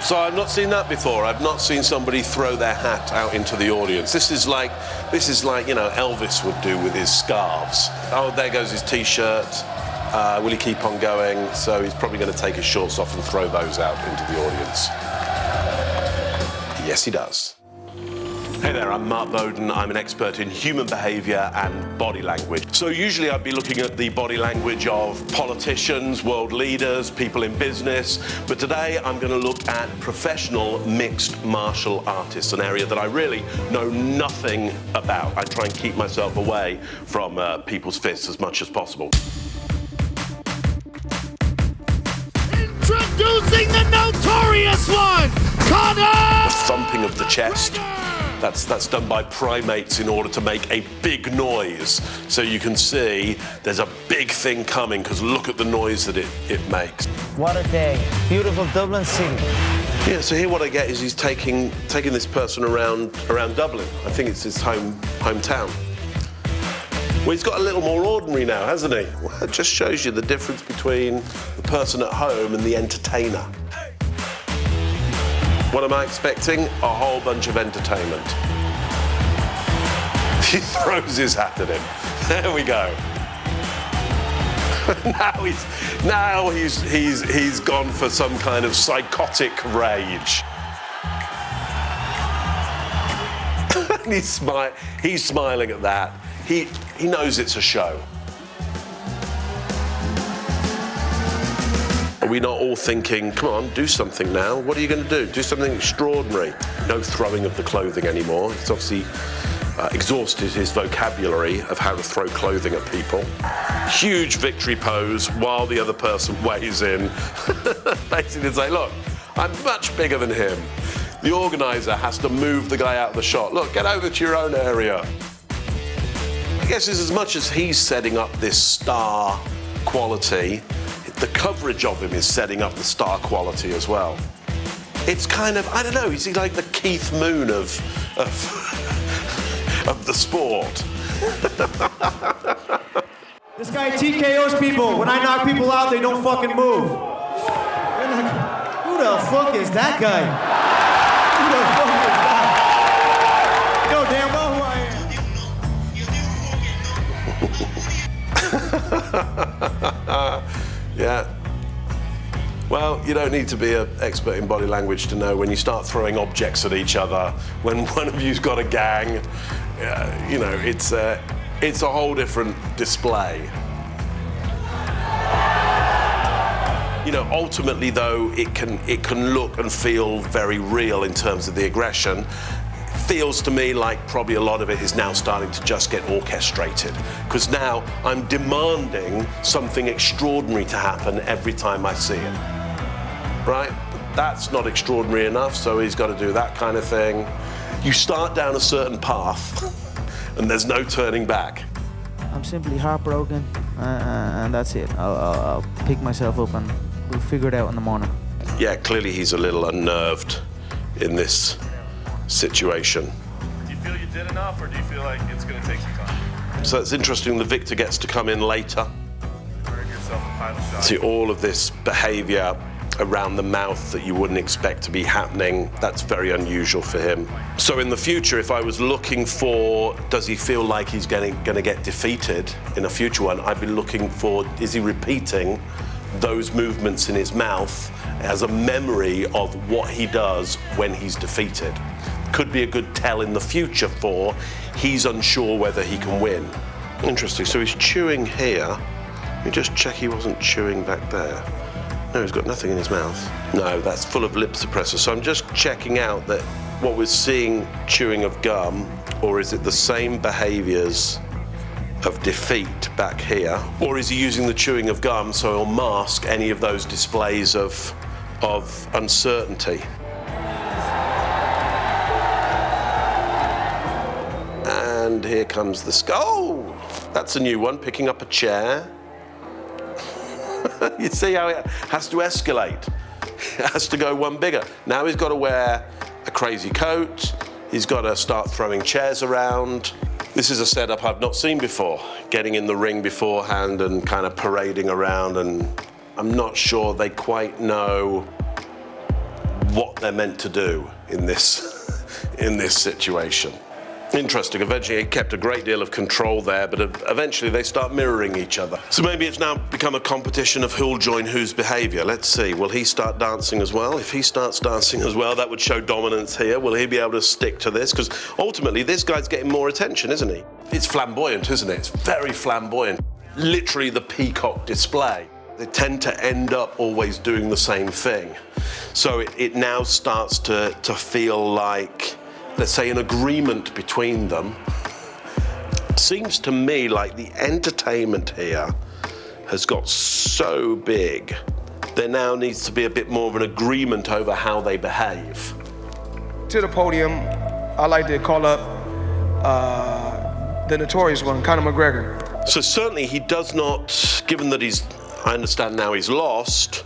So I've not seen that before. I've not seen somebody throw their hat out into the audience. This is like, you know, Elvis would do with his scarves. Oh, there goes his T-shirt. Will he keep on going? So he's probably going to take his shorts off and throw those out into the audience. Yes, he does. Hey there, I'm Mark Bowden. I'm an expert in human behaviour and body language. So usually I'd be looking at the body language of politicians, world leaders, people in business, but today I'm going to look at professional mixed martial artists, an area that I really know nothing about. I try and keep myself away from people's fists as much as possible. Introducing the notorious one, Conor! The thumping of the chest. That's done by primates in order to make a big noise. So you can see there's a big thing coming because look at the noise that it makes. What a day. Beautiful Dublin city. Yeah, so here what I get is he's taking this person around Dublin. I think it's his hometown. Well, he's got a little more ordinary now, hasn't he? Well, it just shows you the difference between the person at home and the entertainer. What am I expecting? A whole bunch of entertainment. He throws his hat at him. There we go. now he's gone for some kind of psychotic rage. And he's smiling at that. He knows it's a show. Are we not all thinking, come on, do something now? What are you going to do? Do something extraordinary. No throwing of the clothing anymore. It's obviously exhausted his vocabulary of how to throw clothing at people. Huge victory pose while the other person weighs in. Basically say, look, I'm much bigger than him. The organizer has to move the guy out of the shot. Look, get over to your own area. I guess it's as much as he's setting up this star quality, the coverage of him is setting up the star quality as well. It's kind of, I don't know, is he like the Keith Moon of the sport? This guy TKOs people. When I knock people out, they don't fucking move. They're like, who the fuck is that guy? Who the fuck is that? You know damn well who I am. Yeah. Well, you don't need to be an expert in body language to know when you start throwing objects at each other, when one of you's got a gang, you know, it's a whole different display. You know, ultimately though, it can look and feel very real in terms of the aggression. Feels to me like probably a lot of it is now starting to just get orchestrated, because now I'm demanding something extraordinary to happen every time I see it, right? But that's not extraordinary enough, so he's got to do that kind of thing. You start down a certain path and there's no turning back. I'm simply heartbroken, and that's it. I'll pick myself up and we'll figure it out in the morning. Yeah, clearly he's a little unnerved in this situation. Do you feel you did enough, or do you feel like it's going to take some time? So it's interesting, the victor gets to come in later. Earn yourself a final shot. See all of this behaviour around the mouth that you wouldn't expect to be happening. That's very unusual for him. So in the future, if I was looking for, does he feel like he's going to get defeated in a future one, I'd be looking for, is he repeating those movements in his mouth as a memory of what he does when he's defeated? Could be a good tell in the future for he's unsure whether he can win. Interesting, so he's chewing here. Let me just check he wasn't chewing back there. No, he's got nothing in his mouth. No, that's full of lip suppressor. So I'm just checking out that what we're seeing chewing of gum, or is it the same behaviours of defeat back here? Or is he using the chewing of gum so he'll mask any of those displays of uncertainty? And here comes the skull. Oh, that's a new one, picking up a chair. You see how it has to escalate. It has to go one bigger. Now he's got to wear a crazy coat. He's got to start throwing chairs around. This is a setup I've not seen before. Getting in the ring beforehand and kind of parading around, and I'm not sure they quite know what they're meant to do in this situation. Interesting. Eventually, he kept a great deal of control there, but eventually they start mirroring each other. So maybe it's now become a competition of who'll join whose behavior. Let's see. Will he start dancing as well? If he starts dancing as well, that would show dominance here. Will he be able to stick to this? Because ultimately, this guy's getting more attention, isn't he? It's flamboyant, isn't it? It's very flamboyant. Literally the peacock display. They tend to end up always doing the same thing. So it now starts to feel like, let's say, an agreement between them. Seems to me like the entertainment here has got so big, there now needs to be a bit more of an agreement over how they behave. To the podium, I like to call up the notorious one, Conor McGregor. So certainly he does not, given that I understand now he's lost,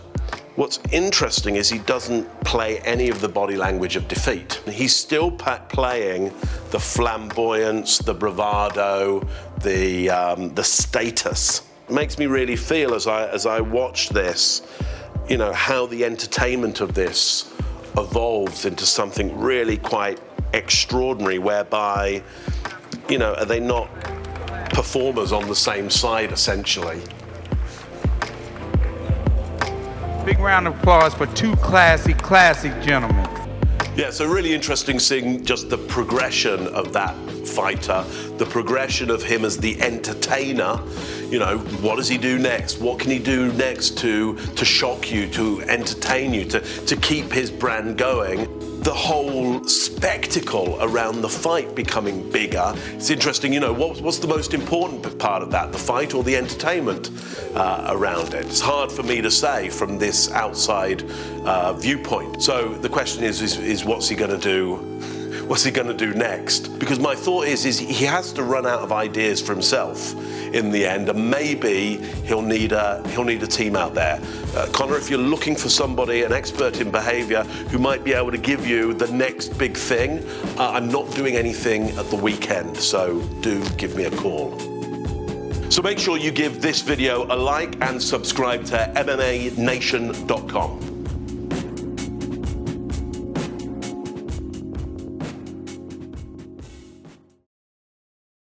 what's interesting is he doesn't play any of the body language of defeat. He's still playing the flamboyance, the bravado, the status. It makes me really feel as I watch this, you know, how the entertainment of this evolves into something really quite extraordinary, whereby, you know, are they not performers on the same side, essentially? Big round of applause for two classic gentlemen. Yeah, so really interesting seeing just the progression of that fighter, the progression of him as the entertainer. You know, what does he do next? What can he do next to shock you, to entertain you, to keep his brand going? The whole spectacle around the fight becoming bigger. It's interesting, you know, what's the most important part of that, the fight or the entertainment around it? It's hard for me to say from this outside viewpoint. So the question is what's he going to do? What's he going to do next? Because my thought is he has to run out of ideas for himself in the end, and maybe he'll need a team out there. Conor, if you're looking for somebody, an expert in behavior, who might be able to give you the next big thing, I'm not doing anything at the weekend, so do give me a call. So make sure you give this video a like and subscribe to MMANation.com.